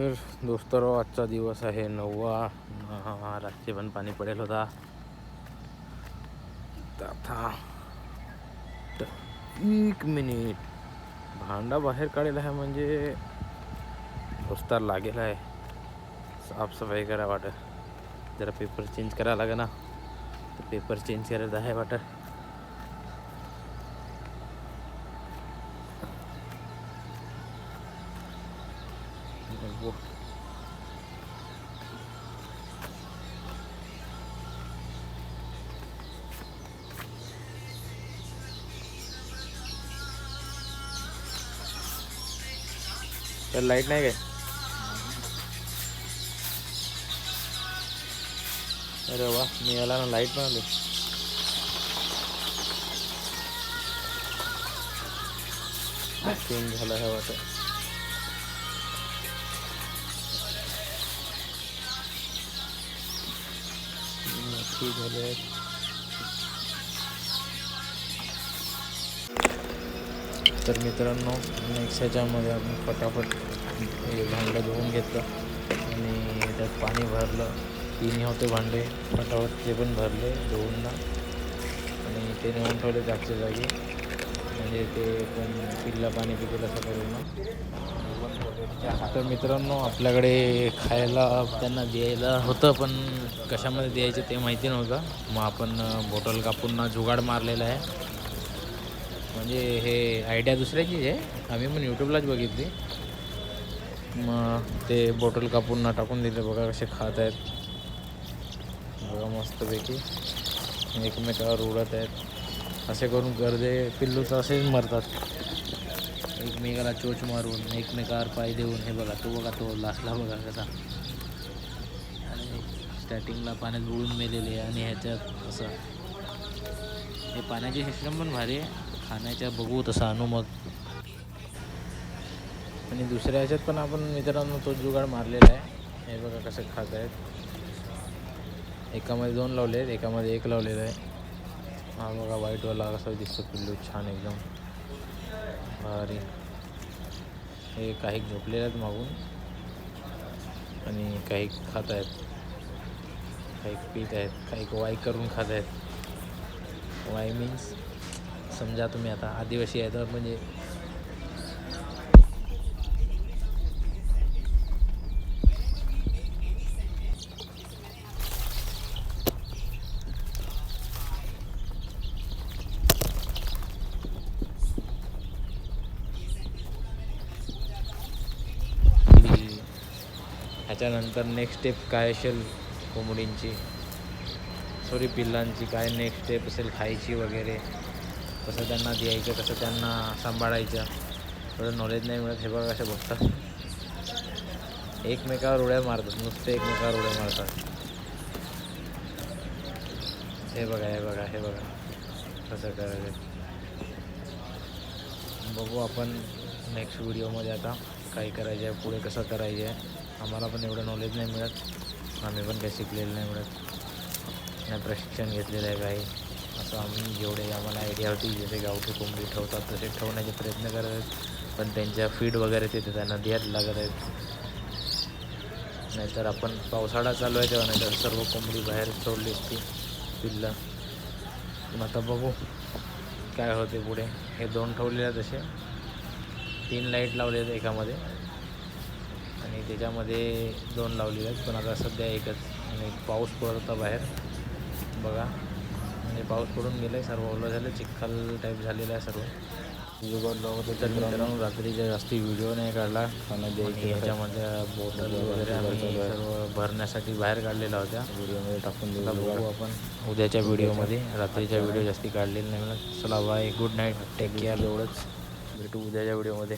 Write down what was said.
तर दोस्तरो आजचा दिवस आहे 9वा. रात्री पण पाणी पडेल होता. तर आता 1 मिनिट भांडा बाहेर काढलेला आहे म्हणजे दोस्तार लागेल आहे. साफसफाई करा वाटत, जरा पेपर चेंज करायला लागे ना, तर पेपर चेंज करायचं आहे वाटत. तर लाईट नाही काय? अरे वा, मी आला ना, लाईट पण आली. चेंज झालं आहे वाटत. नक्की झाले. तर मित्रांनो, नेक्स्ट ह्याच्यामध्ये आपण फटाफट हे भांडं धुवून घेतलं आणि त्यात पाणी भरलं. 3 होते भांडे, फटाफट ते पण भरले धुवून ना, आणि ते नेऊन ठेवले जागच्या जागी, म्हणजे ते पण पिल्ला पाणी पितील असं करून ना. तर मित्रांनो, आपल्याकडे खायला त्यांना द्यायला होतं, पण कशामध्ये द्यायचं ते माहिती नव्हतं. मग आपण बॉटल कापून ना जुगाड मारलेला आहे. म्हणजे हे आयडिया दुसऱ्याचीच आहे, आम्ही पण यूट्यूबलाच बघितली. मग ते बॉटल कापून ना टाकून दिले. बघा कसे खात आहेत, बघा मस्तपैकी एकमेकावर उडत आहेत. असे करून गर्दे पिल्लू तर असेच मरतात, एकमेकाला चोच मारून, एकमेकावर पाय देऊन. हे बघा तो लास्टला बघा कसा, आणि स्टार्टिंगला पाण्यात बुडून मेलेले, आणि ह्याच्यात असं. हे पाण्याचे सिस्टम पण भारी आहे, खाण्याच्या बघू तसं आणू मग. आणि दुसऱ्या ह्याच्यात पण आपण मित्रांनो तो जुगाड मारलेला आहे. हे बघा कसे खात आहेत. एकामध्ये 2 लावले आहेत, एकामध्ये 1 लावलेलं आहे. हा बघा व्हाईटवाला कसा दिसतो पिल्लू, छान एकदम भारी. हे काही झोपलेले आहेत मागून, आणि काही खात आहेत, काही पीत आहेत, काही वाई करून खात आहेत. वाई मीन्स समजा तुम्ही आता आदिवासी आहे तर म्हणजे ह्याच्यानंतर नेक्स्ट स्टेप काय असेल कोंबडींची, सॉरी पिल्लांची, काय नेक्स्ट स्टेप असेल खायची वगैरे, कसं त्यांना द्यायचं, कसं त्यांना सांभाळायचं, थोडं नॉलेज नाही मिळत. हे बघा कसे बघतात, एकमेकावर उड्या मारतात, नुसते एकमेकावर उड्या मारतात. हे बघा कसं करायचं. बघू आपण नेक्स्ट व्हिडिओमध्ये आता काय करायचं आहे, पुढे कसं करायचं आहे. आम्हाला पण एवढं नॉलेज नाही मिळत, आम्ही पण काही शिकलेलं नाही मिळत, नाही प्रशिक्षण घेतलेलं आहे काही. असं आम्ही जेवढे आम्हाला आयडिया होती, जसे गावठी कोंबडी ठेवतात तसे ठेवण्याचे प्रयत्न करत आहेत. पण त्यांच्या फीड वगैरे ते त्यांना द्यायला लागत आहेत. नाहीतर आपण पावसाळा चालू आहे तेव्हा, नाहीतर सर्व कोंबडी बाहेर सोडली असती पिल्लं. पण आता बघू काय होते पुढे. हे 2 ठेवलेले आहेत, तसे 3 लाईट लावले आहेत एकामध्ये, आणि त्याच्यामध्ये 2 लावलेले आहेत, पण आता सध्या एकच. आणि पाऊस पडत होता बाहेर बघा, म्हणजे पाऊस पडून गेला आहे, सर्व ओलं झालं, चिखल टाईप झालेलं आहे सर्व. जुगाड लावत. तर मित्रांनो, रात्रीच्या जास्ती व्हिडिओ नाही काढला, ह्याच्यामध्ये बॉटल वगैरे आम्ही सर्व भरण्यासाठी बाहेर काढलेल्या होत्या, व्हिडिओमध्ये टाकून बघू आपण उद्याच्या व्हिडिओमध्ये. रात्रीच्या व्हिडिओ जास्ती काढलेला नाही मला. चला bye, good night, take care. एवढंच, भेटू उद्याच्या व्हिडिओमध्ये.